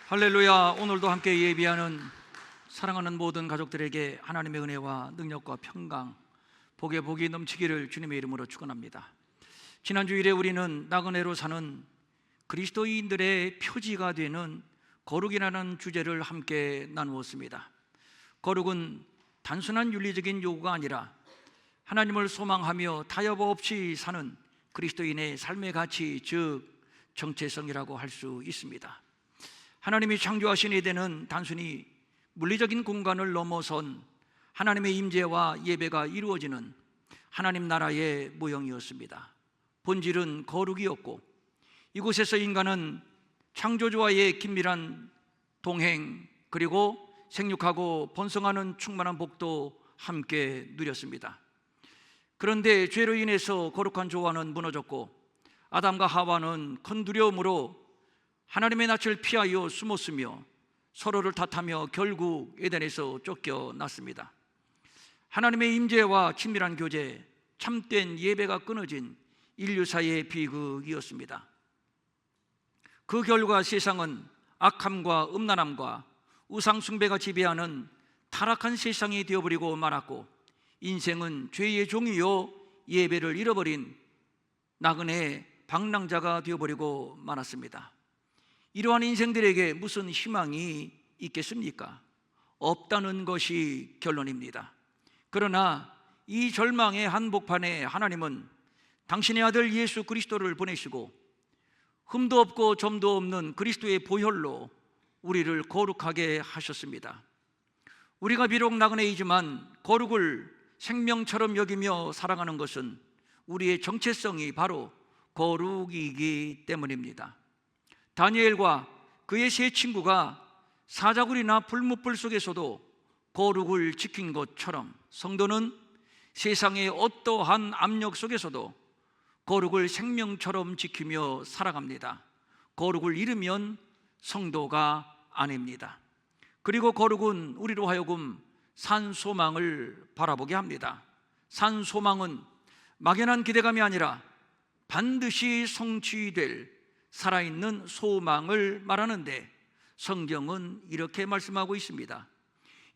할렐루야. 오늘도 함께 예비하는 사랑하는 모든 가족들에게 하나님의 은혜와 능력과 평강, 복의 복이 넘치기를 주님의 이름으로 축원합니다. 지난 주일에 우리는 나그네로 사는 그리스도인들의 표지가 되는 거룩이라는 주제를 함께 나누었습니다. 거룩은 단순한 윤리적인 요구가 아니라 하나님을 소망하며 타협 없이 사는 그리스도인의 삶의 가치, 즉 정체성이라고 할 수 있습니다. 하나님이 창조하신 에덴은 단순히 물리적인 공간을 넘어선 하나님의 임재와 예배가 이루어지는 하나님 나라의 모형이었습니다. 본질은 거룩이었고, 이곳에서 인간은 창조주와의 긴밀한 동행, 그리고 생육하고 번성하는 충만한 복도 함께 누렸습니다. 그런데 죄로 인해서 거룩한 조화는 무너졌고, 아담과 하와는 큰 두려움으로 하나님의 낯을 피하여 숨었으며 서로를 탓하며 결국 에덴에서 쫓겨났습니다. 하나님의 임재와 친밀한 교제, 참된 예배가 끊어진 인류사의 비극이었습니다. 그 결과 세상은 악함과 음란함과 우상숭배가 지배하는 타락한 세상이 되어버리고 말았고, 인생은 죄의 종이요 예배를 잃어버린 나그네 방랑자가 되어버리고 말았습니다. 이러한 인생들에게 무슨 희망이 있겠습니까? 없다는 것이 결론입니다. 그러나 이 절망의 한복판에 하나님은 당신의 아들 예수 그리스도를 보내시고 흠도 없고 점도 없는 그리스도의 보혈로 우리를 거룩하게 하셨습니다. 우리가 비록 나그네이지만 거룩을 생명처럼 여기며 살아가는 것은 우리의 정체성이 바로 거룩이기 때문입니다. 다니엘과 그의 세 친구가 사자굴이나 불못불 속에서도 거룩을 지킨 것처럼 성도는 세상의 어떠한 압력 속에서도 거룩을 생명처럼 지키며 살아갑니다. 거룩을 잃으면 성도가 아닙니다. 그리고 거룩은 우리로 하여금 산 소망을 바라보게 합니다. 산 소망은 막연한 기대감이 아니라 반드시 성취될 살아있는 소망을 말하는데, 성경은 이렇게 말씀하고 있습니다.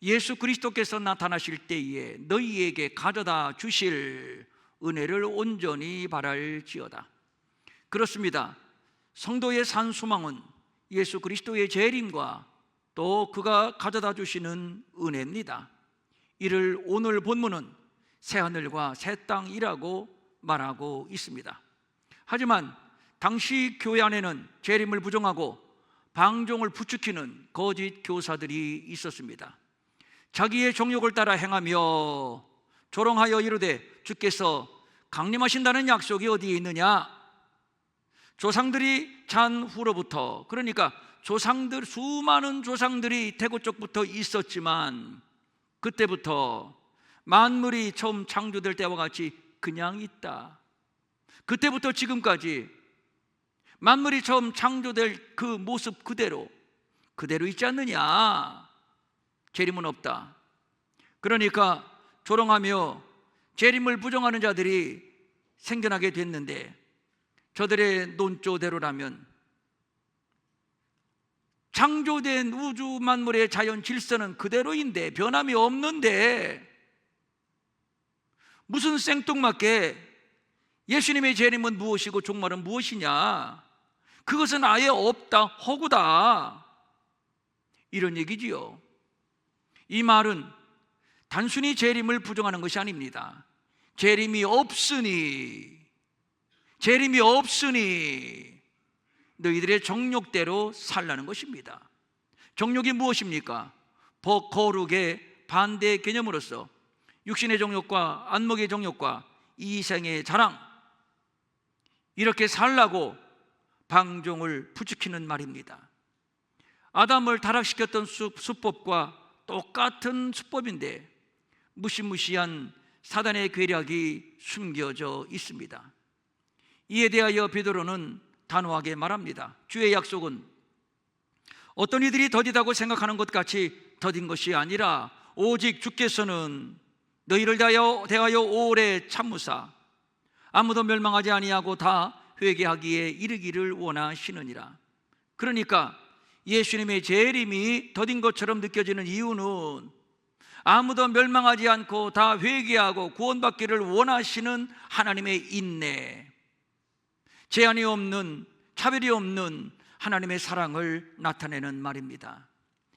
예수 그리스도께서 나타나실 때에 너희에게 가져다 주실 은혜를 온전히 바랄지어다. 그렇습니다. 성도의 산 소망은 예수 그리스도의 재림과 또 그가 가져다 주시는 은혜입니다. 이를 오늘 본문은 새하늘과 새 땅이라고 말하고 있습니다. 하지만 당시 교회 안에는 재림을 부정하고 방종을 부추기는 거짓 교사들이 있었습니다. 자기의 정욕을 따라 행하며 조롱하여 이르되 주께서 강림하신다는 약속이 어디에 있느냐? 조상들이 잔 후로부터, 그러니까 수많은 조상들이 태고 쪽부터 있었지만 그때부터 만물이 처음 창조될 때와 같이 그냥 있다. 그때부터 지금까지 만물이 처음 창조될 그 모습 그대로 있지 않느냐? 재림은 없다. 그러니까 조롱하며 재림을 부정하는 자들이 생겨나게 됐는데, 저들의 논조대로라면 창조된 우주 만물의 자연 질서는 그대로인데, 변함이 없는데 무슨 생뚱맞게 예수님의 재림은 무엇이고 종말은 무엇이냐? 그것은 아예 없다, 허구다, 이런 얘기지요. 이 말은 단순히 재림을 부정하는 것이 아닙니다. 재림이 없으니 너희들의 정욕대로 살라는 것입니다. 정욕이 무엇입니까? 거룩의 반대 개념으로서 육신의 정욕과 안목의 정욕과 이생의 자랑, 이렇게 살라고 방종을 부추기는 말입니다. 아담을 타락시켰던 수법과 똑같은 수법인데 무시무시한 사단의 괴력이 숨겨져 있습니다. 이에 대하여 베드로는 단호하게 말합니다. 주의 약속은 어떤 이들이 더디다고 생각하는 것 같이 더딘 것이 아니라 오직 주께서는 너희를 대하여 오래 참으사 아무도 멸망하지 아니하고 다 회개하기에 이르기를 원하시느니라. 그러니까 예수님의 재림이 더딘 것처럼 느껴지는 이유는 아무도 멸망하지 않고 다 회개하고 구원받기를 원하시는 하나님의 인내, 제한이 없는, 차별이 없는 하나님의 사랑을 나타내는 말입니다.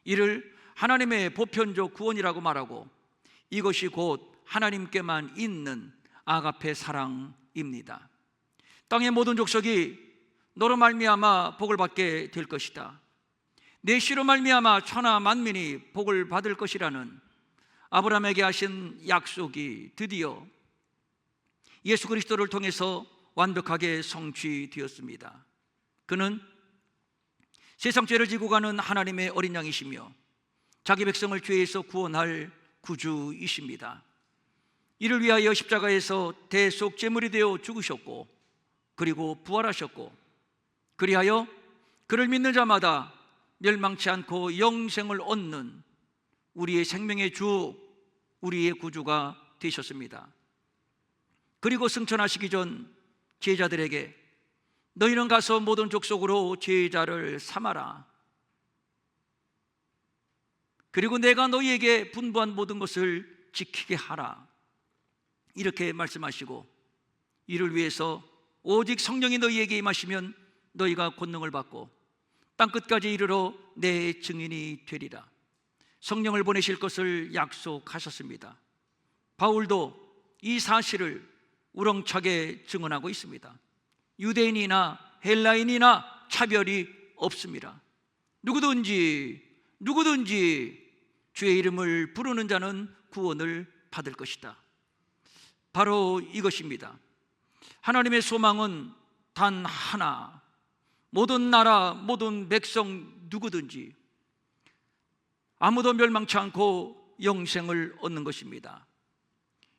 이를 하나님의 보편적 구원이라고 말하고, 이것이 곧 하나님께만 있는 아가페 사랑입니다. 땅의 모든 족속이 너로 말미암아 복을 받게 될 것이다, 내 씨로 말미암아 천하 만민이 복을 받을 것이라는 아브라함에게 하신 약속이 드디어 예수 그리스도를 통해서 완벽하게 성취되었습니다. 그는 세상 죄를 지고 가는 하나님의 어린 양이시며 자기 백성을 죄에서 구원할 구주이십니다. 이를 위하여 십자가에서 대속 제물이 되어 죽으셨고, 그리고 부활하셨고, 그리하여 그를 믿는 자마다 멸망치 않고 영생을 얻는 우리의 생명의 주, 우리의 구주가 되셨습니다. 그리고 승천하시기 전 제자들에게 너희는 가서 모든 족속으로 제자를 삼아라, 그리고 내가 너희에게 분부한 모든 것을 지키게 하라, 이렇게 말씀하시고, 이를 위해서 오직 성령이 너희에게 임하시면 너희가 권능을 받고 땅끝까지 이르러 내 증인이 되리라, 성령을 보내실 것을 약속하셨습니다. 바울도 이 사실을 우렁차게 증언하고 있습니다. 유대인이나 헬라인이나 차별이 없습니다. 누구든지 주의 이름을 부르는 자는 구원을 받을 것이다. 바로 이것입니다. 하나님의 소망은 단 하나, 모든 나라, 모든 백성 누구든지 아무도 멸망치 않고 영생을 얻는 것입니다.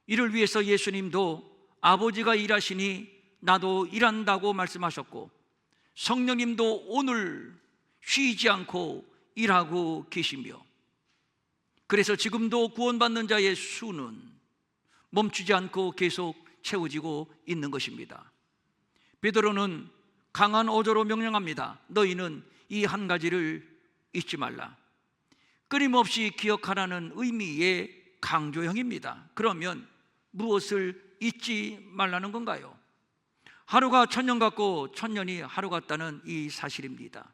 이를 위해서 예수님도 아버지가 일하시니 나도 일한다고 말씀하셨고, 성령님도 오늘 쉬지 않고 일하고 계시며, 그래서 지금도 구원받는 자의 수는 멈추지 않고 계속 채워지고 있는 것입니다. 베드로는 강한 어조로 명령합니다. 너희는 이 한 가지를 잊지 말라. 끊임없이 기억하라는 의미의 강조형입니다. 그러면 무엇을 잊지 말라는 건가요? 하루가 천년 같고 천년이 하루 같다는 이 사실입니다.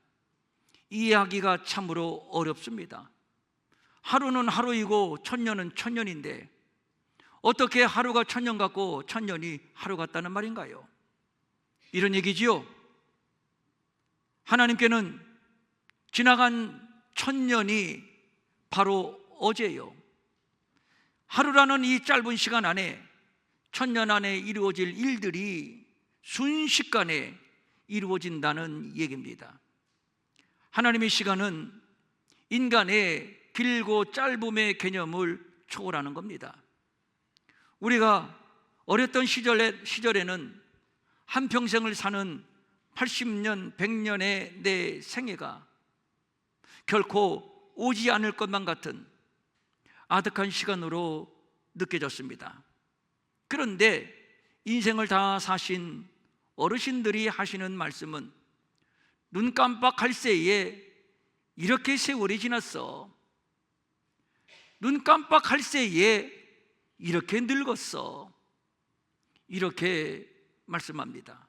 이해하기가 참으로 어렵습니다. 하루는 하루이고 천년은 천년인데 어떻게 하루가 천년 같고 천년이 하루 같다는 말인가요? 이런 얘기지요. 하나님께는 지나간 천년이 바로 어제요, 하루라는 이 짧은 시간 안에 천년 안에 이루어질 일들이 순식간에 이루어진다는 얘기입니다. 하나님의 시간은 인간의 길고 짧음의 개념을 초월하는 겁니다. 우리가 어렸던 시절에는 한평생을 사는 80년, 100년의 내 생애가 결코 오지 않을 것만 같은 아득한 시간으로 느껴졌습니다. 그런데 인생을 다 사신 어르신들이 하시는 말씀은 눈 깜빡할 새에 이렇게 세월이 지났어, 눈 깜빡할 새에 이렇게 늙었어, 이렇게 말씀합니다.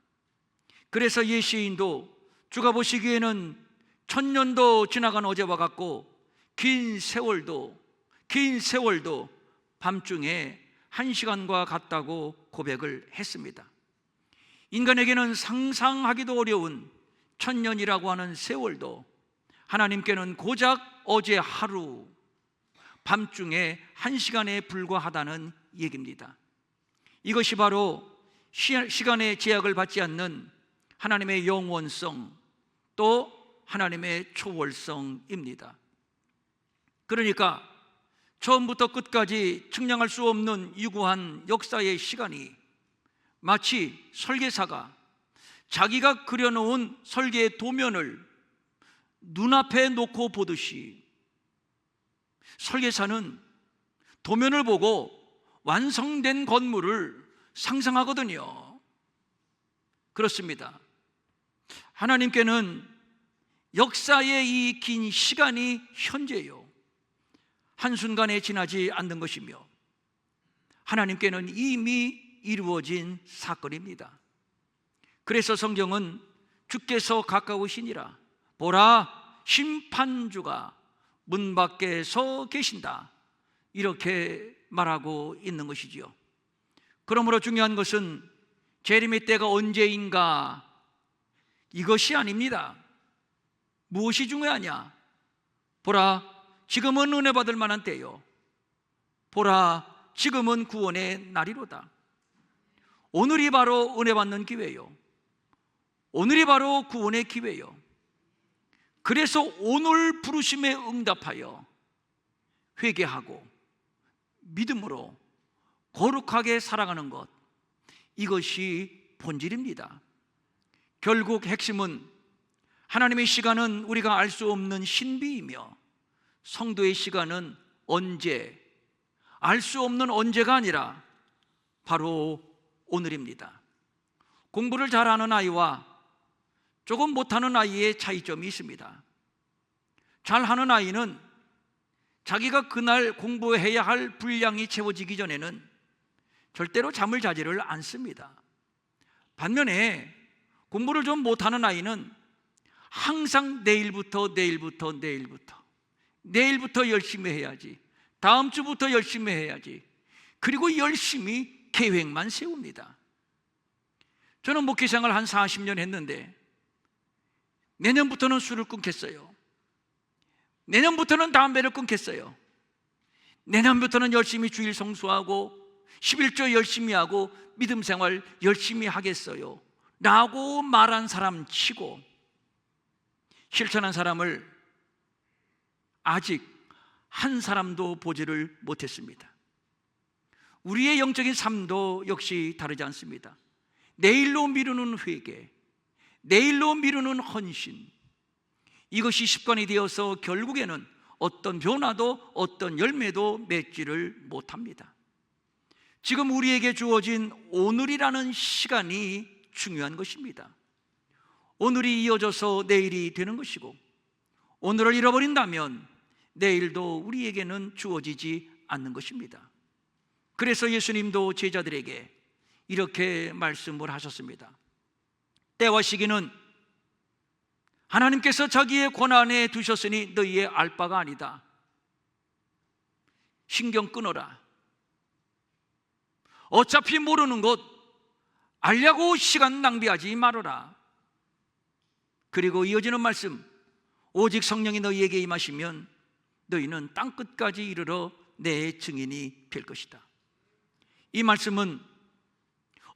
그래서 예시인도 주가 보시기에는 천년도 지나간 어제와 같고 긴 세월도 밤중에 한 시간과 같다고 고백을 했습니다. 인간에게는 상상하기도 어려운 천년이라고 하는 세월도 하나님께는 고작 어제 하루, 밤중에 한 시간에 불과하다는 얘기입니다. 이것이 바로 시간의 제약을 받지 않는 하나님의 영원성, 또 하나님의 초월성입니다. 그러니까 처음부터 끝까지 측량할 수 없는 유구한 역사의 시간이 마치 설계사가 자기가 그려놓은 설계의 도면을 눈앞에 놓고 보듯이, 설계사는 도면을 보고 완성된 건물을 상상하거든요. 그렇습니다. 하나님께는 역사의 이 긴 시간이 현재요, 한순간에 지나지 않는 것이며 하나님께는 이미 이루어진 사건입니다. 그래서 성경은 주께서 가까우시니라, 보라 심판주가 문 밖에 서 계신다, 이렇게 말하고 있는 것이지요. 그러므로 중요한 것은 재림의 때가 언제인가, 이것이 아닙니다. 무엇이 중요하냐? 보라 지금은 은혜 받을 만한 때요, 보라 지금은 구원의 날이로다. 오늘이 바로 은혜 받는 기회요, 오늘이 바로 구원의 기회요. 그래서 오늘 부르심에 응답하여 회개하고 믿음으로 거룩하게 살아가는 것, 이것이 본질입니다. 결국 핵심은 하나님의 시간은 우리가 알 수 없는 신비이며 성도의 시간은 언제, 알 수 없는 언제가 아니라 바로 오늘입니다. 공부를 잘하는 아이와 조금 못하는 아이의 차이점이 있습니다. 잘하는 아이는 자기가 그날 공부해야 할 분량이 채워지기 전에는 절대로 잠을 자지를 않습니다. 반면에 공부를 좀 못하는 아이는 항상 내일부터 열심히 해야지, 다음 주부터 열심히 해야지, 그리고 열심히 계획만 세웁니다. 저는 목회생활 한 40년 했는데 내년부터는 술을 끊겠어요, 내년부터는 담배를 끊겠어요, 내년부터는 열심히 주일 성수하고 11조 열심히 하고 믿음 생활 열심히 하겠어요 라고 말한 사람 치고 실천한 사람을 아직 한 사람도 보지를 못했습니다. 우리의 영적인 삶도 역시 다르지 않습니다. 내일로 미루는 회개, 내일로 미루는 헌신, 이것이 습관이 되어서 결국에는 어떤 변화도 어떤 열매도 맺지를 못합니다. 지금 우리에게 주어진 오늘이라는 시간이 중요한 것입니다. 오늘이 이어져서 내일이 되는 것이고, 오늘을 잃어버린다면 내일도 우리에게는 주어지지 않는 것입니다. 그래서 예수님도 제자들에게 이렇게 말씀을 하셨습니다. 때와 시기는 하나님께서 자기의 권한에 두셨으니 너희의 알 바가 아니다. 신경 끊어라. 어차피 모르는 것 알려고 시간 낭비하지 말아라. 그리고 이어지는 말씀, 오직 성령이 너희에게 임하시면 너희는 땅끝까지 이르러 내 증인이 될 것이다. 이 말씀은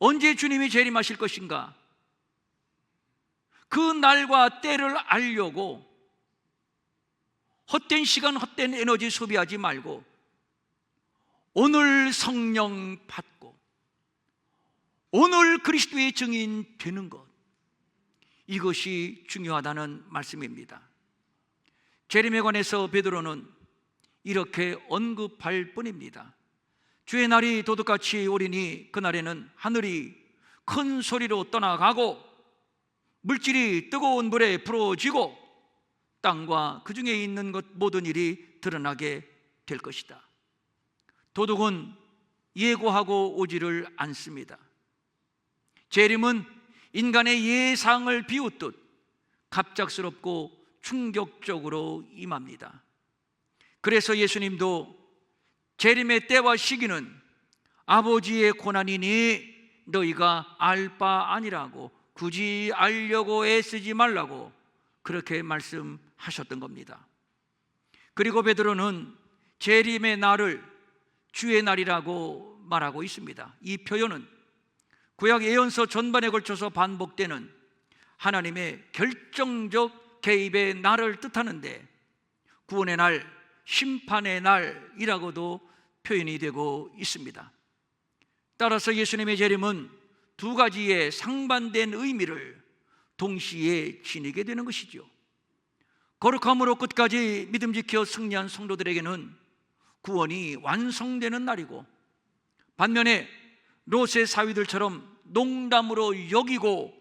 언제 주님이 재림하실 것인가, 그 날과 때를 알려고 헛된 시간, 헛된 에너지 소비하지 말고 오늘 성령 받고 오늘 그리스도의 증인 되는 것, 이것이 중요하다는 말씀입니다. 재림에 관해서 베드로는 이렇게 언급할 뿐입니다. 주의 날이 도둑같이 오리니 그날에는 하늘이 큰 소리로 떠나가고 물질이 뜨거운 물에 부러지고 땅과 그 중에 있는 것 모든 일이 드러나게 될 것이다. 도둑은 예고하고 오지를 않습니다. 재림은 인간의 예상을 비웃듯 갑작스럽고 충격적으로 임합니다. 그래서 예수님도 재림의 때와 시기는 아버지의 고난이니 너희가 알 바 아니라고, 굳이 알려고 애쓰지 말라고 그렇게 말씀하셨던 겁니다. 그리고 베드로는 재림의 날을 주의 날이라고 말하고 있습니다. 이 표현은 구약 예언서 전반에 걸쳐서 반복되는 하나님의 결정적 개입의 날을 뜻하는데 구원의 날, 심판의 날이라고도 표현이 되고 있습니다. 따라서 예수님의 재림은 두 가지의 상반된 의미를 동시에 지니게 되는 것이죠. 거룩함으로 끝까지 믿음 지켜 승리한 성도들에게는 구원이 완성되는 날이고, 반면에 롯의 사위들처럼 농담으로 여기고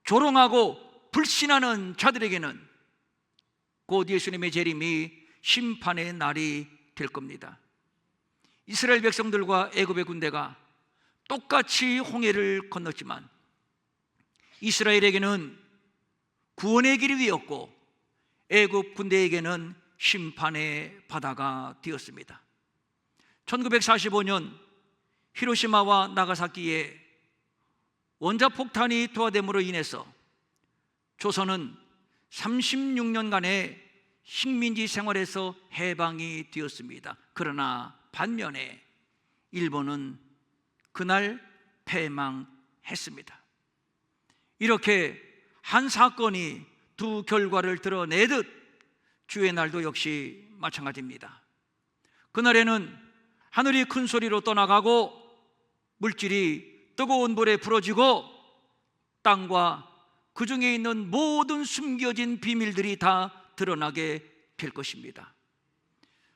조롱하고 불신하는 자들에게는 곧 예수님의 재림이 심판의 날이 될 겁니다. 이스라엘 백성들과 애굽의 군대가 똑같이 홍해를 건넜지만 이스라엘에게는 구원의 길이 되었고 애굽 군대에게는 심판의 바다가 되었습니다. 1945년 히로시마와 나가사키에 원자폭탄이 투하됨으로 인해서 조선은 36년간의 식민지 생활에서 해방이 되었습니다. 그러나 반면에 일본은 그날 패망했습니다. 이렇게 한 사건이 두 결과를 드러내듯 주의 날도 역시 마찬가지입니다. 그날에는 하늘이 큰 소리로 떠나가고 물질이 뜨거운 불에 부러지고 땅과 그 중에 있는 모든 숨겨진 비밀들이 다 드러나게 될 것입니다.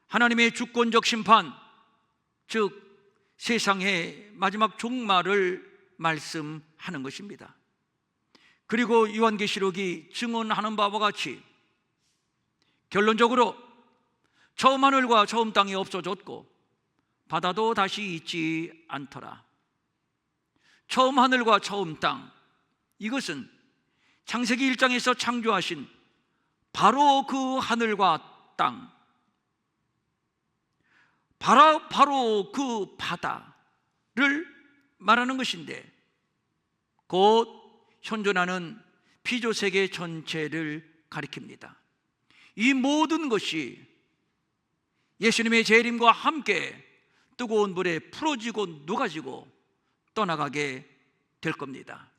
하나님의 주권적 심판, 즉 세상의 마지막 종말을 말씀하는 것입니다. 그리고 요한계시록이 증언하는 바와 같이 결론적으로 처음 하늘과 처음 땅이 없어졌고 바다도 다시 있지 않더라. 처음 하늘과 처음 땅, 이것은 창세기 1장에서 창조하신 바로 그 하늘과 땅, 바로 그 바다를 말하는 것인데 곧 현존하는 피조세계 전체를 가리킵니다. 이 모든 것이 예수님의 재림과 함께 뜨거운 불에 풀어지고 녹아지고 떠나가게 될 겁니다.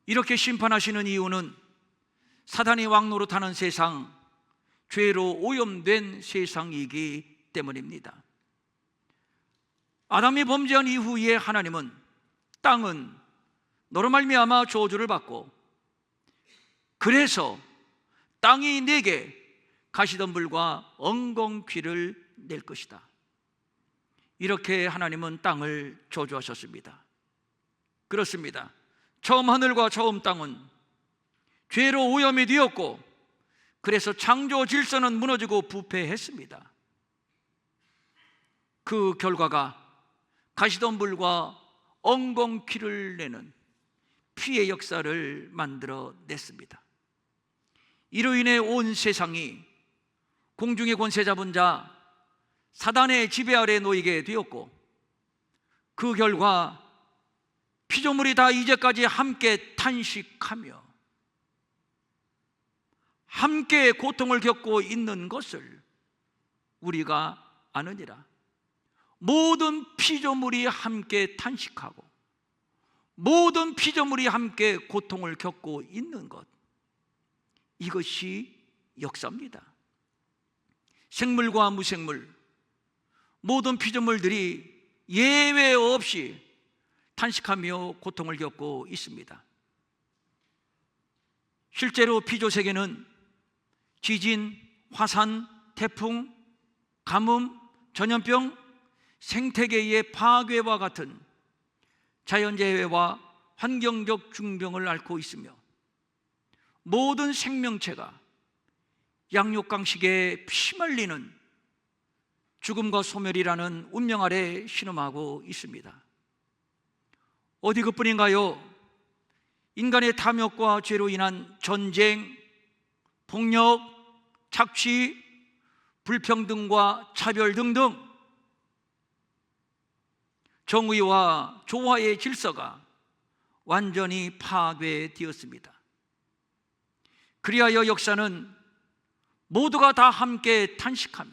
이렇게 심판하시는 이유는 사단이 왕노릇하는 세상, 죄로 오염된 세상이기 때문입니다. 아담이 범죄한 이후에 하나님은 땅은 너로 말미암아 저주를 받고 그래서 땅이 내게 가시덤불과 엉겅퀴를 낼 것이다. 이렇게 하나님은 땅을 저주하셨습니다. 그렇습니다. 처음 하늘과 처음 땅은 죄로 오염이 되었고 그래서 창조 질서는 무너지고 부패했습니다. 그 결과가 가시덤불과 엉겅퀴를 내는 피의 역사를 만들어냈습니다. 이로 인해 온 세상이 공중의 권세 잡은 자 사단의 지배 아래 놓이게 되었고 그 결과 피조물이 다 이제까지 함께 탄식하며 함께 고통을 겪고 있는 것을 우리가 아느니라. 모든 피조물이 함께 탄식하고 모든 피조물이 함께 고통을 겪고 있는 것, 이것이 역사입니다. 생물과 무생물, 모든 피조물들이 예외 없이 탄식하며 고통을 겪고 있습니다. 실제로 피조세계는 지진, 화산, 태풍, 가뭄, 전염병, 생태계의 파괴와 같은 자연재해와 환경적 중병을 앓고 있으며 모든 생명체가 양육강식에 피말리는 죽음과 소멸이라는 운명 아래 신음하고 있습니다. 어디 그뿐인가요? 인간의 탐욕과 죄로 인한 전쟁, 폭력, 착취, 불평등과 차별 등등 정의와 조화의 질서가 완전히 파괴되었습니다. 그리하여 역사는 모두가 다 함께 탄식하며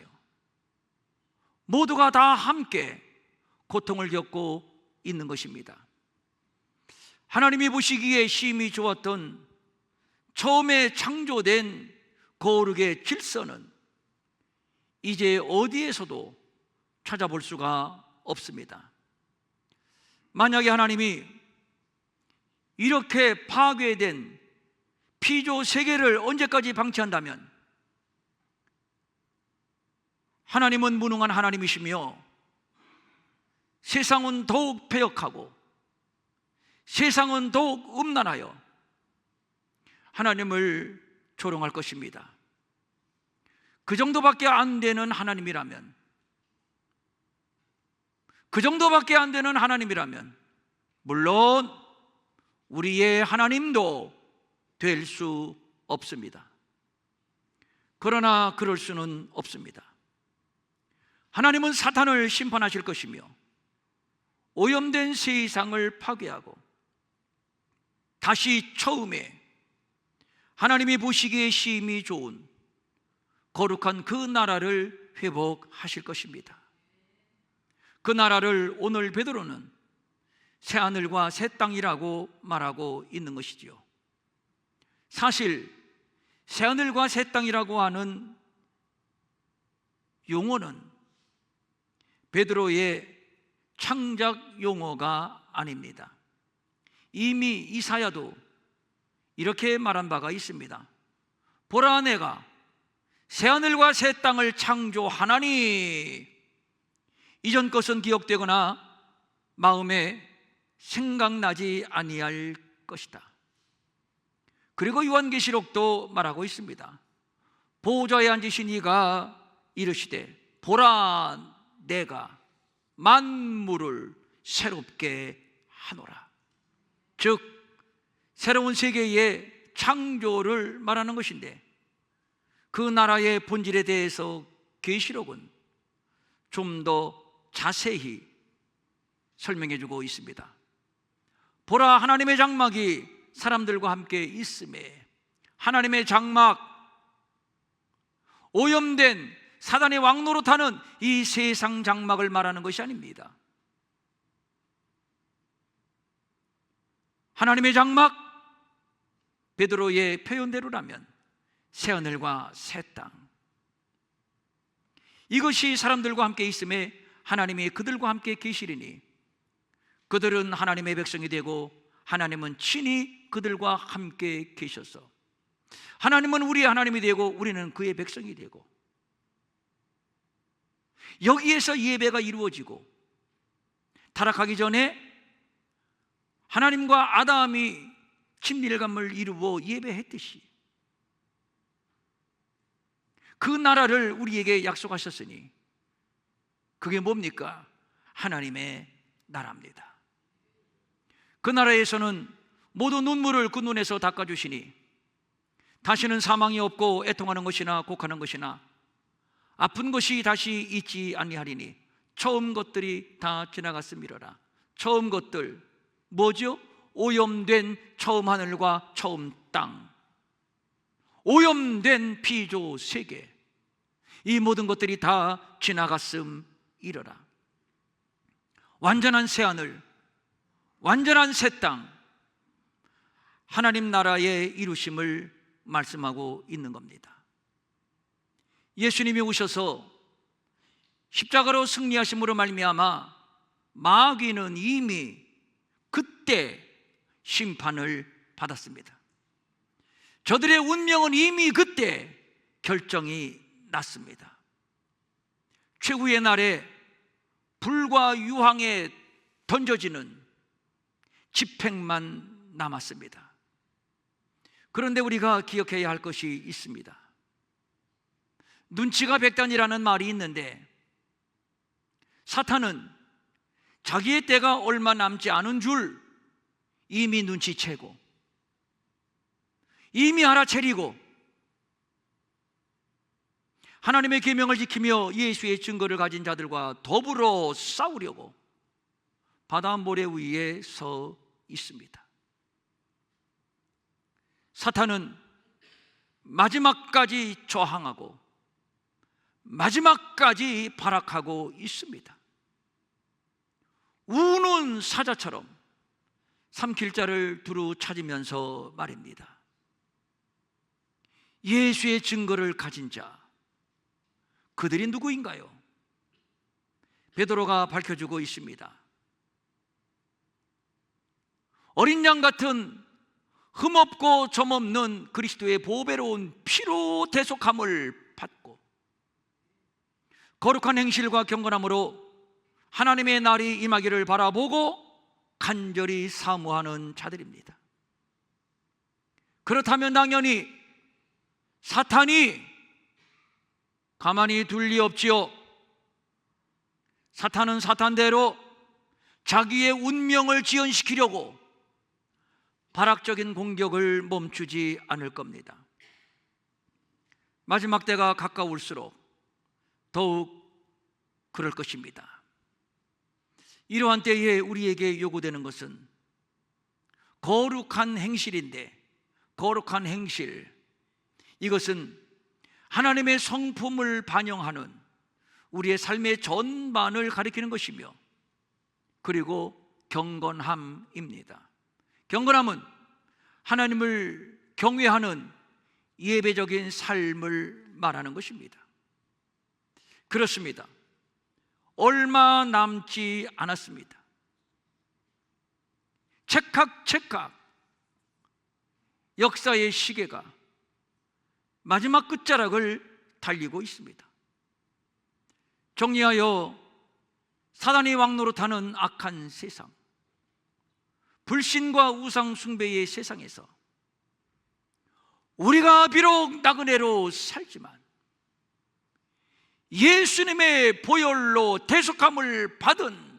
모두가 다 함께 고통을 겪고 있는 것입니다. 하나님이 보시기에 심히 좋았던 처음에 창조된 거룩의 질서는 이제 어디에서도 찾아볼 수가 없습니다. 만약에 하나님이 이렇게 파괴된 피조 세계를 언제까지 방치한다면 하나님은 무능한 하나님이시며 세상은 더욱 패역하고 세상은 더욱 음란하여 하나님을 조롱할 것입니다. 그 정도밖에 안 되는 하나님이라면, 그 정도밖에 안 되는 하나님이라면 물론 우리의 하나님도 될 수 없습니다. 그러나 그럴 수는 없습니다. 하나님은 사탄을 심판하실 것이며 오염된 세상을 파괴하고 다시 처음에 하나님이 보시기에 심히 좋은 거룩한 그 나라를 회복하실 것입니다. 그 나라를 오늘 베드로는 새하늘과 새 땅이라고 말하고 있는 것이지요. 사실 새하늘과 새 땅이라고 하는 용어는 베드로의 창작 용어가 아닙니다. 이미 이사야도 이렇게 말한 바가 있습니다. 보라, 내가 새하늘과 새 땅을 창조하나니 이전 것은 기억되거나 마음에 생각나지 아니할 것이다. 그리고 요한계시록도 말하고 있습니다. 보호자에 앉으신 이가 이르시되 보라, 내가 만물을 새롭게 하노라. 즉 새로운 세계의 창조를 말하는 것인데, 그 나라의 본질에 대해서 계시록은 좀 더 자세히 설명해 주고 있습니다. 보라, 하나님의 장막이 사람들과 함께 있음에, 하나님의 장막, 오염된 사단의 왕노릇하는 이 세상 장막을 말하는 것이 아닙니다. 하나님의 장막, 베드로의 표현대로라면 새하늘과 새 땅, 이것이 사람들과 함께 있음에 하나님이 그들과 함께 계시리니 그들은 하나님의 백성이 되고 하나님은 친히 그들과 함께 계셔서 하나님은 우리의 하나님이 되고 우리는 그의 백성이 되고, 여기에서 예배가 이루어지고, 타락하기 전에 하나님과 아담이 친밀감을 이루어 예배했듯이 그 나라를 우리에게 약속하셨으니 그게 뭡니까? 하나님의 나라입니다. 그 나라에서는 모두 눈물을 그 눈에서 닦아주시니 다시는 사망이 없고 애통하는 것이나 곡하는 것이나 아픈 것이 다시 있지 아니하리니 처음 것들이 다 지나갔음이로라. 처음 것들 뭐죠? 오염된 처음 하늘과 처음 땅, 오염된 피조 세계, 이 모든 것들이 다 지나갔음이로라. 완전한 새하늘, 완전한 새 땅, 하나님 나라의 이루심을 말씀하고 있는 겁니다. 예수님이 오셔서 십자가로 승리하심으로 말미암아 마귀는 이미 그때 심판을 받았습니다. 저들의 운명은 이미 그때 결정이 났습니다. 최후의 날에 불과 유황에 던져지는 집행만 남았습니다. 그런데 우리가 기억해야 할 것이 있습니다. 눈치가 백단이라는 말이 있는데, 사탄은 자기의 때가 얼마 남지 않은 줄 이미 눈치채고 이미 알아채리고 하나님의 계명을 지키며 예수의 증거를 가진 자들과 더불어 싸우려고 바다 모래 위에 서 있습니다. 사탄은 마지막까지 저항하고 마지막까지 발악하고 있습니다. 우는 사자처럼 삼킬 자를 두루 찾으면서 말입니다. 예수의 증거를 가진 자, 그들이 누구인가요? 베드로가 밝혀주고 있습니다. 어린 양 같은 흠없고 점없는 그리스도의 보배로운 피로 대속함을 받고 거룩한 행실과 경건함으로 하나님의 날이 임하기를 바라보고 간절히 사모하는 자들입니다. 그렇다면 당연히 사탄이 가만히 둘 리 없지요. 사탄은 사탄대로 자기의 운명을 지연시키려고 발악적인 공격을 멈추지 않을 겁니다. 마지막 때가 가까울수록 더욱 그럴 것입니다. 이러한 때에 우리에게 요구되는 것은 거룩한 행실인데, 거룩한 행실, 이것은 하나님의 성품을 반영하는 우리의 삶의 전반을 가리키는 것이며, 그리고 경건함입니다. 경건함은 하나님을 경외하는 예배적인 삶을 말하는 것입니다. 그렇습니다. 얼마 남지 않았습니다. 찰칵찰칵 역사의 시계가 마지막 끝자락을 달리고 있습니다. 정리하여 사단이 왕노릇하는 악한 세상, 불신과 우상 숭배의 세상에서 우리가 비록 나그네로 살지만 예수님의 보혈로 대속함을 받은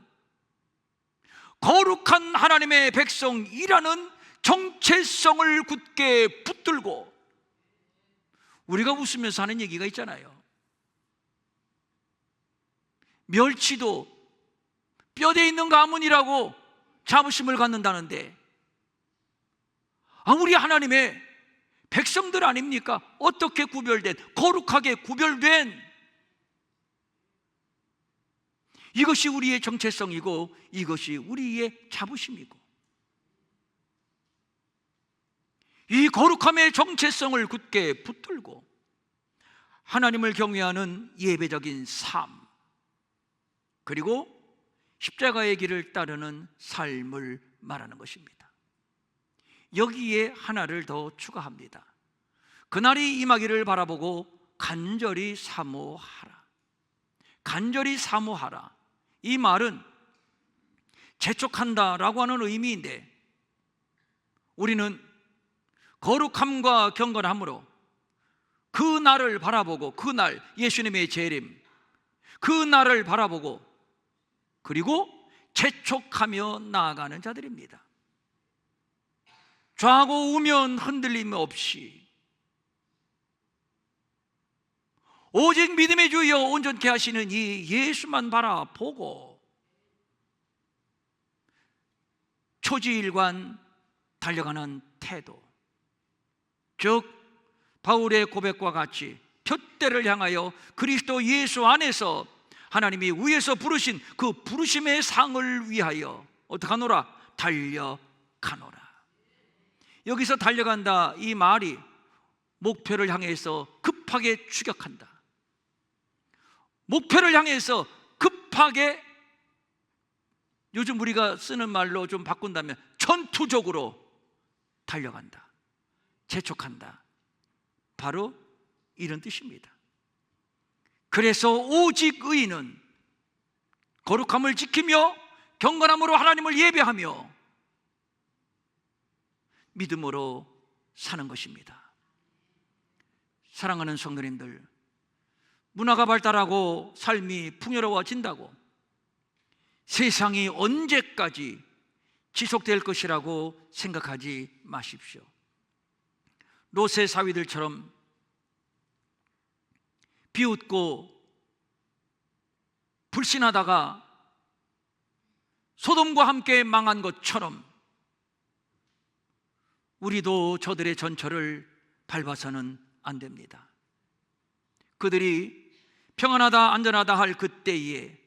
거룩한 하나님의 백성이라는 정체성을 굳게 붙들고, 우리가 웃으면서 하는 얘기가 있잖아요. 멸치도 뼈대 있는 가문이라고 자부심을 갖는다는데, 우리 하나님의 백성들 아닙니까? 어떻게 구별된, 거룩하게 구별된, 이것이 우리의 정체성이고 이것이 우리의 자부심이고, 이 거룩함의 정체성을 굳게 붙들고 하나님을 경외하는 예배적인 삶, 그리고 십자가의 길을 따르는 삶을 말하는 것입니다. 여기에 하나를 더 추가합니다. 그날이 임하기를 바라보고 간절히 사모하라. 간절히 사모하라. 이 말은 재촉한다라고 하는 의미인데, 우리는 거룩함과 경건함으로 그 날을 바라보고, 그 날, 예수님의 재림, 그 날을 바라보고 그리고 재촉하며 나아가는 자들입니다. 좌고 우면 흔들림 없이 오직 믿음의 주여 온전케 하시는 이 예수만 바라보고 초지일관 달려가는 태도, 즉 바울의 고백과 같이 푯대를 향하여 그리스도 예수 안에서 하나님이 위에서 부르신 그 부르심의 상을 위하여 어떡하노라? 달려가노라. 여기서 달려간다, 이 말이 목표를 향해서 급하게 추격한다, 목표를 향해서 급하게, 요즘 우리가 쓰는 말로 좀 바꾼다면 전투적으로 달려간다, 재촉한다, 바로 이런 뜻입니다. 그래서 오직 의인은 거룩함을 지키며 경건함으로 하나님을 예배하며 믿음으로 사는 것입니다. 사랑하는 성도님들, 문화가 발달하고 삶이 풍요로워진다고 세상이 언제까지 지속될 것이라고 생각하지 마십시오. 롯의 사위들처럼 비웃고 불신하다가 소돔과 함께 망한 것처럼 우리도 저들의 전철을 밟아서는 안 됩니다. 그들이 평안하다 안전하다 할 그때에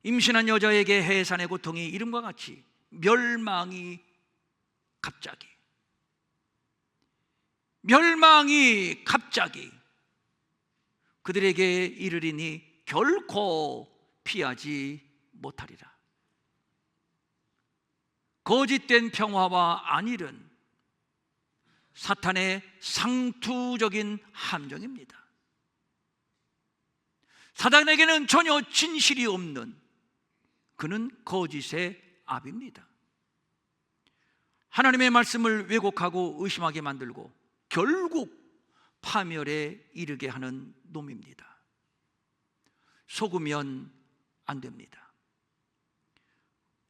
임신한 여자에게 해산의 고통이 이름과 같이 멸망이 갑자기 그들에게 이르리니 결코 피하지 못하리라. 거짓된 평화와 안일은 사탄의 상투적인 함정입니다. 사단에게는 전혀 진실이 없는, 그는 거짓의 압입니다. 하나님의 말씀을 왜곡하고 의심하게 만들고 결국 파멸에 이르게 하는 놈입니다. 속으면 안 됩니다.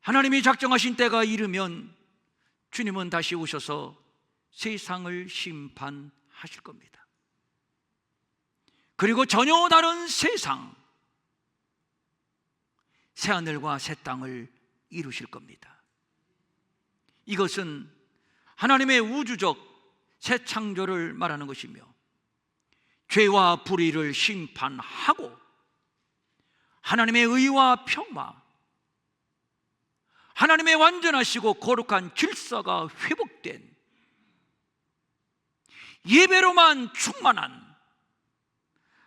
하나님이 작정하신 때가 이르면 주님은 다시 오셔서 세상을 심판하실 겁니다. 그리고 전혀 다른 세상, 새하늘과 새 땅을 이루실 겁니다. 이것은 하나님의 우주적 새 창조를 말하는 것이며, 죄와 불의를 심판하고 하나님의 의와 평화, 하나님의 완전하시고 거룩한 질서가 회복된 예배로만 충만한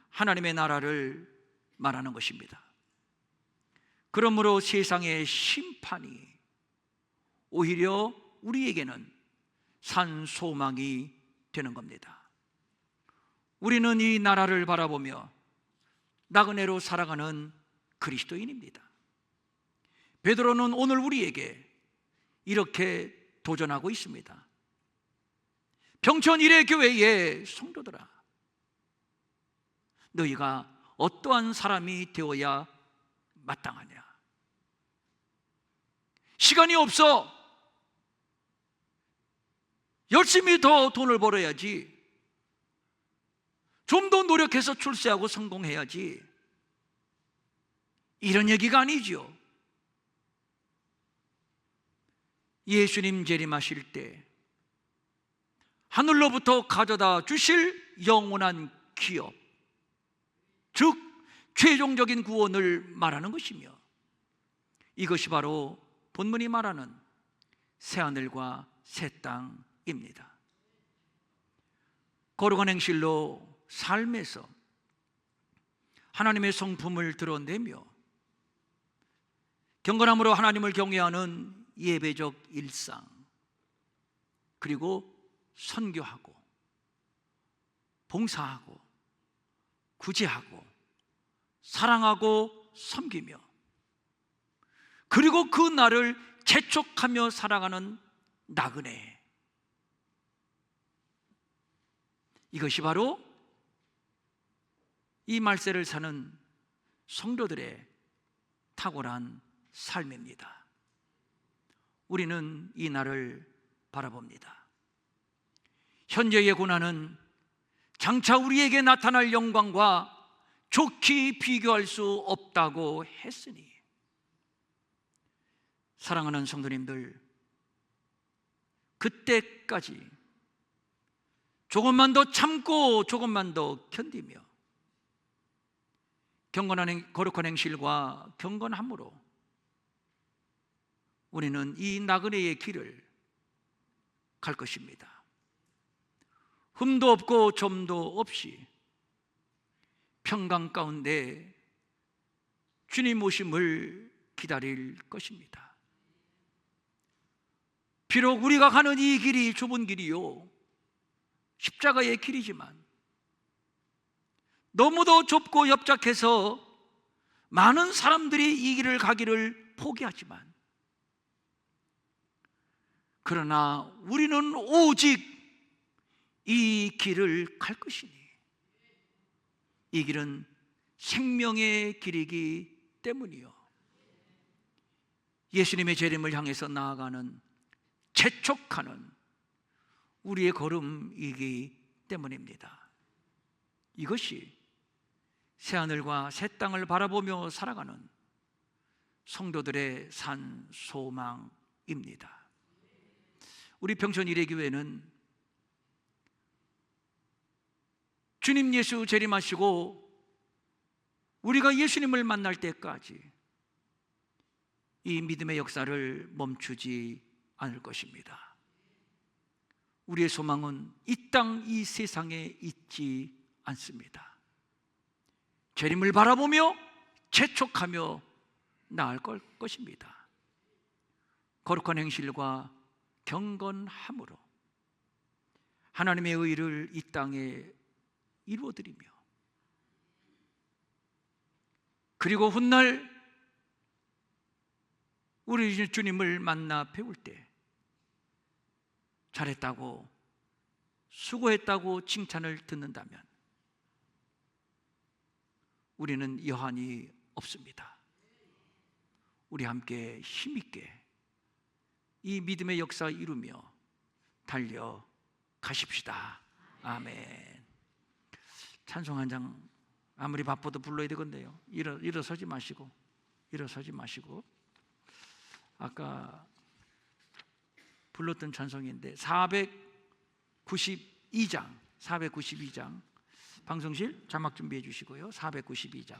하나님의 나라를 말하는 것입니다. 그러므로 세상의 심판이 오히려 우리에게는 산 소망이 되는 겁니다. 우리는 이 나라를 바라보며 나그네로 살아가는 그리스도인입니다. 베드로는 오늘 우리에게 이렇게 도전하고 있습니다. 평촌 일회교회의 성도들아, 너희가 어떠한 사람이 되어야 마땅하냐? 시간이 없어. 열심히 더 돈을 벌어야지. 좀 더 노력해서 출세하고 성공해야지. 이런 얘기가 아니죠. 예수님 재림하실 때 하늘로부터 가져다 주실 영원한 기업, 즉 최종적인 구원을 말하는 것이며, 이것이 바로 본문이 말하는 새하늘과 새 땅입니다. 거룩한 행실로 삶에서 하나님의 성품을 드러내며 경건함으로 하나님을 경외하는 예배적 일상, 그리고 선교하고 봉사하고 구제하고 사랑하고 섬기며, 그리고 그 날을 재촉하며 살아가는 나그네, 이것이 바로 이 말세를 사는 성도들의 탁월한 삶입니다. 우리는 이 날을 바라봅니다. 현재의 고난은 장차 우리에게 나타날 영광과 좋게 비교할 수 없다고 했으니, 사랑하는 성도님들, 그때까지 조금만 더 참고 조금만 더 견디며 경건한 거룩한 행실과 경건함으로 우리는 이 나그네의 길을 갈 것입니다. 흠도 없고 점도 없이 평강 가운데 주님 오심을 기다릴 것입니다. 비록 우리가 가는 이 길이 좁은 길이요, 십자가의 길이지만 너무도 좁고 협착해서 많은 사람들이 이 길을 가기를 포기하지만, 그러나 우리는 오직 이 길을 갈 것이니, 이 길은 생명의 길이기 때문이요, 예수님의 재림을 향해서 나아가는 재촉하는 우리의 걸음이기 때문입니다. 이것이 새하늘과 새 땅을 바라보며 살아가는 성도들의 산 소망입니다. 우리 평촌 일회교회는 주님 예수 재림하시고 우리가 예수님을 만날 때까지 이 믿음의 역사를 멈추지 않을 것입니다. 우리의 소망은 이 땅, 이 세상에 있지 않습니다. 재림을 바라보며 재촉하며 나아갈 것입니다. 거룩한 행실과 경건함으로 하나님의 의를 이 땅에 이루어드리며, 그리고 훗날 우리 주님을 만나 배울 때 잘했다고, 수고했다고 칭찬을 듣는다면 우리는 여한이 없습니다. 우리 함께 힘있게 이 믿음의 역사 이루며 달려가십시다. 아멘. 찬송 한 장 아무리 바빠도 불러야 되건데요. 일어서지 마시고 아까 불렀던 찬송인데 492장 방송실 자막 준비해 주시고요. 492장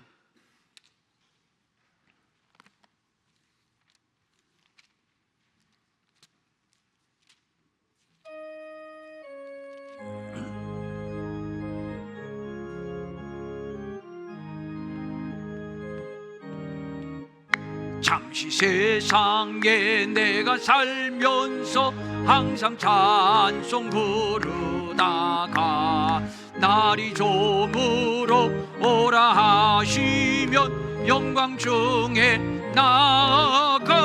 잠시 세상에 내가 살면서 항상 찬송 부르다가 날이 저물어 오라 하시면 영광 중에 나아가리.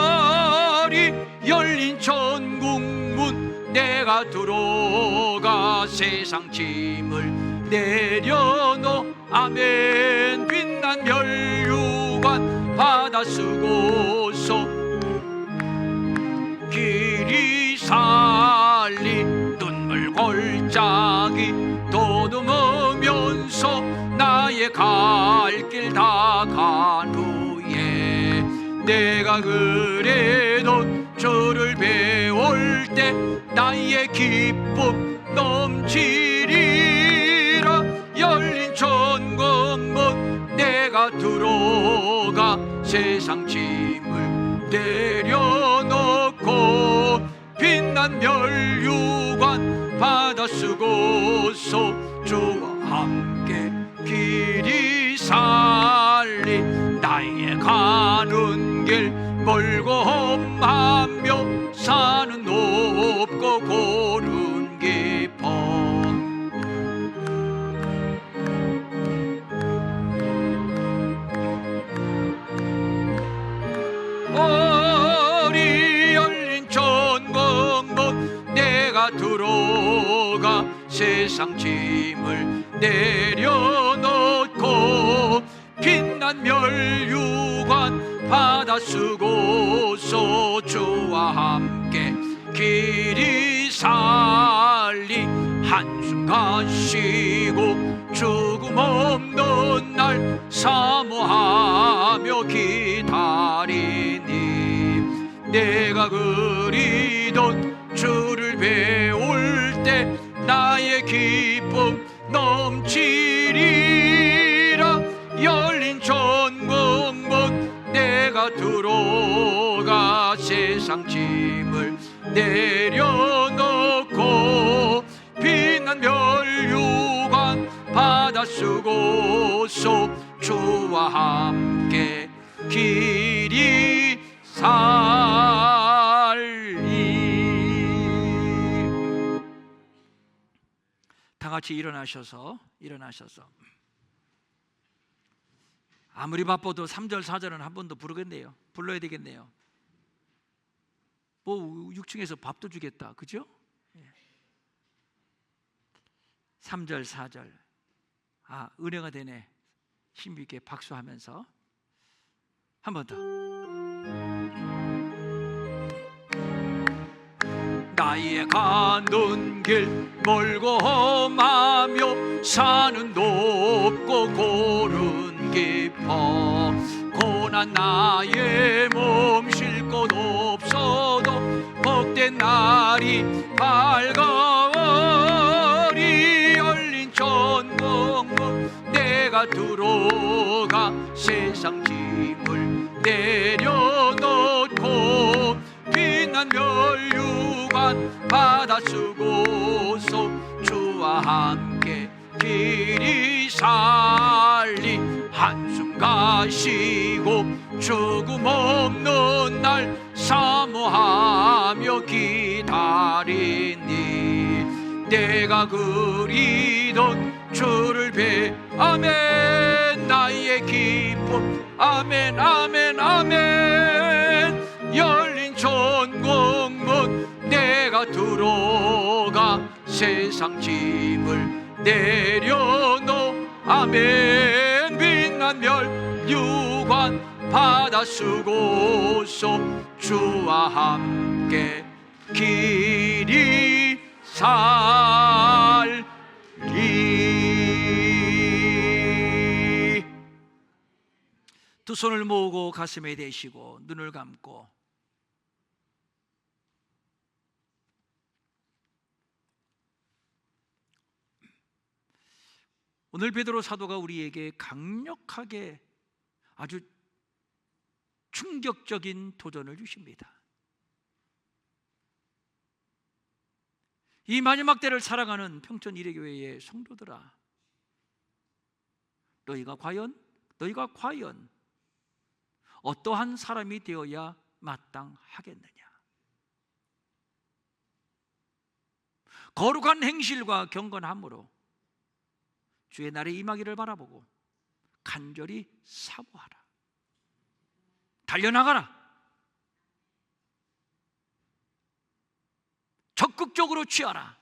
열린 천국문 내가 들어가 세상 짐을 내려놓 아멘. 빛난 멸류관 받아 쓰고서 길이 살리 눈물 골짜기 더듬으면서 나의 갈 길 다 간 후에 내가 그래도 주를 배울 때 나의 기쁨 넘치리라. 열린 천국문 내가 들어가 세상 짐을 내려놓고 빛난 멸류관 받아 쓰고서 주와 함께 길이 살리. 나의 가는 길 멀고 험하며 산은 높고 고른 깊어. 머리 열린 천국문 내가 들어가 세상 짐을 내려놓고 빛난 멸류관 받아 쓰고서 주와 함께 길이 살리. 한숨 가시고 죽음 없는 날 사모하며 기다리니 내가 그리던 주를 배울 때 나의 기쁨 넘치리라. 열린 천국문 내가 들어가 세상 짐을 내려놓고 빛난 멸류관 받아 쓰고서 주와 함께 길이 살리. 다 같이 일어나셔서 아무리 바빠도 3절 4절은 한 번 더 부르겠네요. 불러야 되겠네요. 뭐 6층에서 밥도 주겠다, 그죠? 3절 4절 은혜가 되네. 힘있게 박수하면서 한 번 더. 나의 가는 길 멀고 험하며 산은 높고 고른 깊어. 고난 나의 몸 쉴 곳 없어도 복된 날이 밝아오리. 열린 천국문 내가 들어가 세상 짐을 내려놓고 빛난 멸류관 받아 쓰고서 주와 함께 길이 살리. 한숨 가시고 죽음 없는 날 사모하며 기다리니 내가 그리던 주를 아멘. 나의 기쁨 아멘 아멘 아멘. 열린 천국문 내가 들어가 세상 짐을 내려놓 아멘. 빛난 평관 받아 쓰고서 주와 함께 길이 살리. 두 손을 모으고 가슴에 대시고 눈을 감고 오늘 베드로 사도가 우리에게 강력하게 아주 충격적인 도전을 주십니다. 이 마지막 때를 살아가는 평촌 이레교회의 성도들아, 너희가 과연 어떠한 사람이 되어야 마땅하겠느냐? 거룩한 행실과 경건함으로 주의 날에 임하기를 바라보고 간절히 사모하라. 달려나가라. 적극적으로 취하라.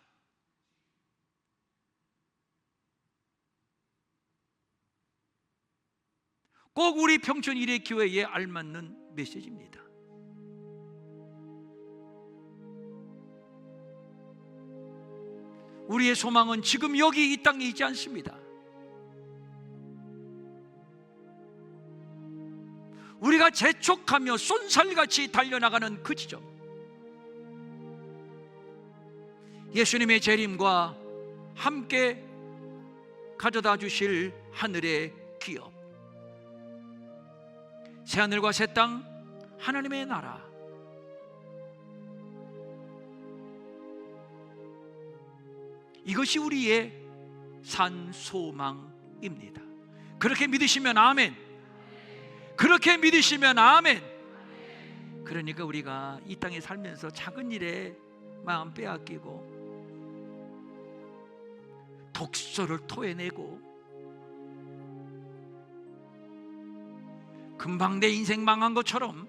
꼭 우리 평촌 이레교회에 알맞는 메시지입니다. 우리의 소망은 지금 여기 이 땅에 있지 않습니다. 우리가 재촉하며 쏜살같이 달려나가는 그 지점, 예수님의 재림과 함께 가져다 주실 하늘의 기업, 새하늘과 새 땅, 하나님의 나라, 이것이 우리의 산 소망입니다. 그렇게 믿으시면 아멘. 그렇게 믿으시면 아멘. 그러니까 우리가 이 땅에 살면서 작은 일에 마음 빼앗기고 독소를 토해내고 금방 내 인생 망한 것처럼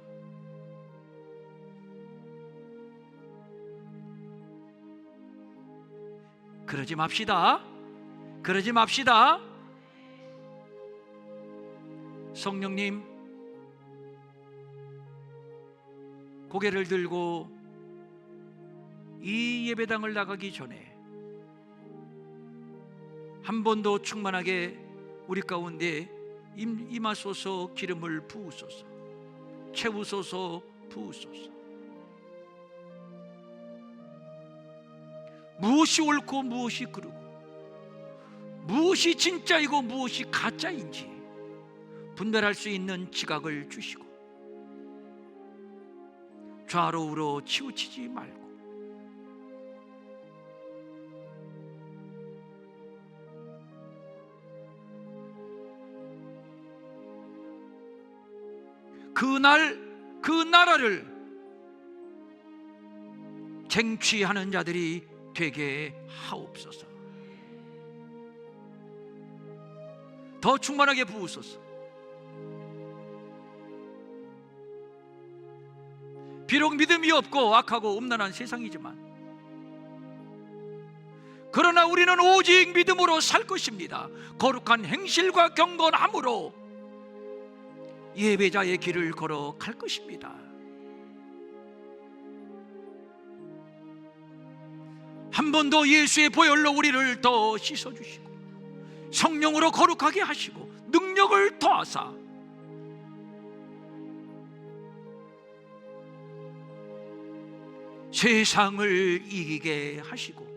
그러지 맙시다. 그러지 맙시다. 성령님, 고개를 들고 이 예배당을 나가기 전에 한 번 더 충만하게 우리 가운데 임하소서. 기름을 부으소서. 채우소서. 부으소서. 무엇이 옳고 무엇이 그르고 무엇이 진짜이고 무엇이 가짜인지 분별할 수 있는 지각을 주시고 좌로 우로 치우치지 말고 그 나라를 쟁취하는 자들이 되게 하옵소서. 더 충만하게 부으소서. 비록 믿음이 없고 악하고 음란한 세상이지만 그러나 우리는 오직 믿음으로 살 것입니다. 거룩한 행실과 경건함으로 예배자의 길을 걸어갈 것입니다. 한 번 더 예수의 보혈로 우리를 더 씻어주시고 성령으로 거룩하게 하시고 능력을 더하사 세상을 이기게 하시고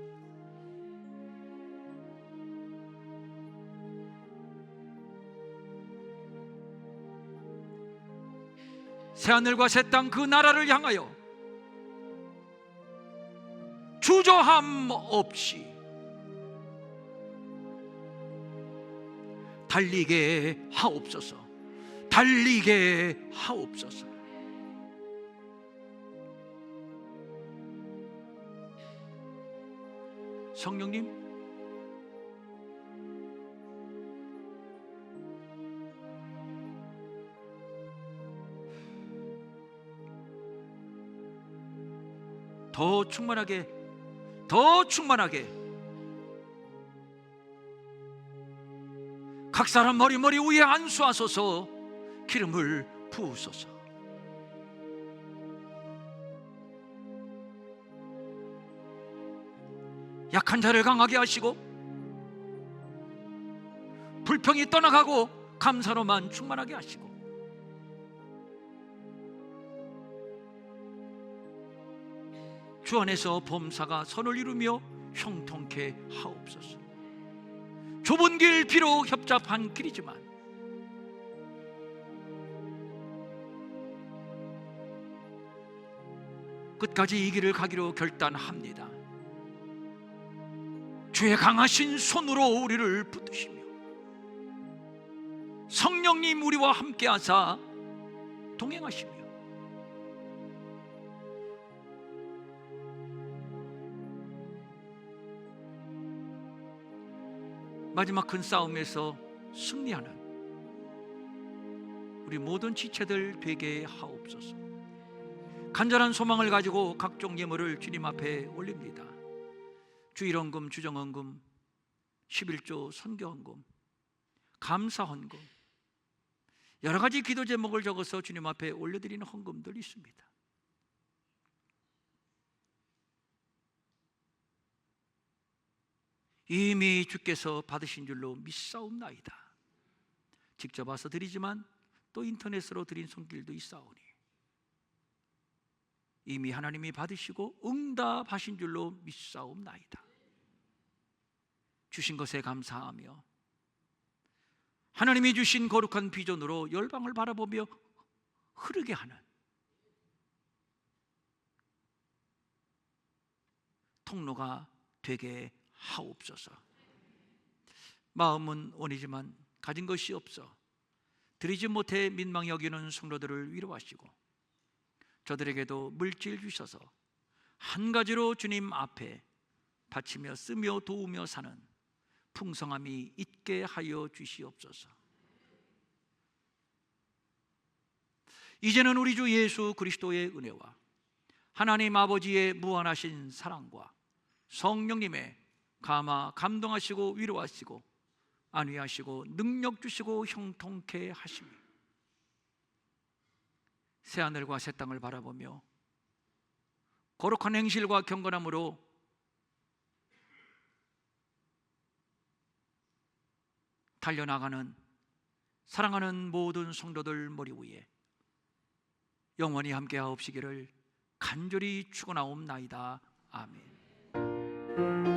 새하늘과 새 땅 그 나라를 향하여 주저함 없이 달리게 하옵소서. 달리게 하옵소서. 성령님, 더 충만하게 각 사람 머리 위에 안수하소서. 기름을 부으소서. 약한 자를 강하게 하시고 불평이 떠나가고 감사로만 충만하게 하시고 주 안에서 범사가 선을 이루며 형통케 하옵소서. 좁은 길 비록 협잡한 길이지만 끝까지 이 길을 가기로 결단합니다. 주의 강하신 손으로 우리를 붙드시며 성령님 우리와 함께하사 동행하시며 마지막 큰 싸움에서 승리하는 우리 모든 지체들 되게 하옵소서. 간절한 소망을 가지고 각종 예물을 주님 앞에 올립니다. 주일헌금, 주정헌금, 11조 선교헌금, 감사헌금, 여러 가지 기도 제목을 적어서 주님 앞에 올려드리는 헌금들이 있습니다. 이미 주께서 받으신 줄로 믿사옵나이다. 직접 와서 드리지만 또 인터넷으로 드린 손길도 있사오니 이미 하나님이 받으시고 응답하신 줄로 믿사옵나이다. 주신 것에 감사하며 하나님이 주신 거룩한 비전으로 열방을 바라보며 흐르게 하는 통로가 되게 하옵소서. 마음은 원이지만 가진 것이 없어 드리지 못해 민망히 여기는 성도들을 위로하시고 저들에게도 물질 주셔서 한 가지로 주님 앞에 바치며 쓰며 도우며 사는 풍성함이 있게 하여 주시옵소서. 이제는 우리 주 예수 그리스도의 은혜와 하나님 아버지의 무한하신 사랑과 성령님의 감동하시고 위로하시고 안위하시고 능력 주시고 형통케 하시며 새하늘과 새 땅을 바라보며 거룩한 행실과 경건함으로 달려나가는 사랑하는 모든 성도들 머리 위에 영원히 함께하옵시기를 간절히 축원하옵나이다. 아멘.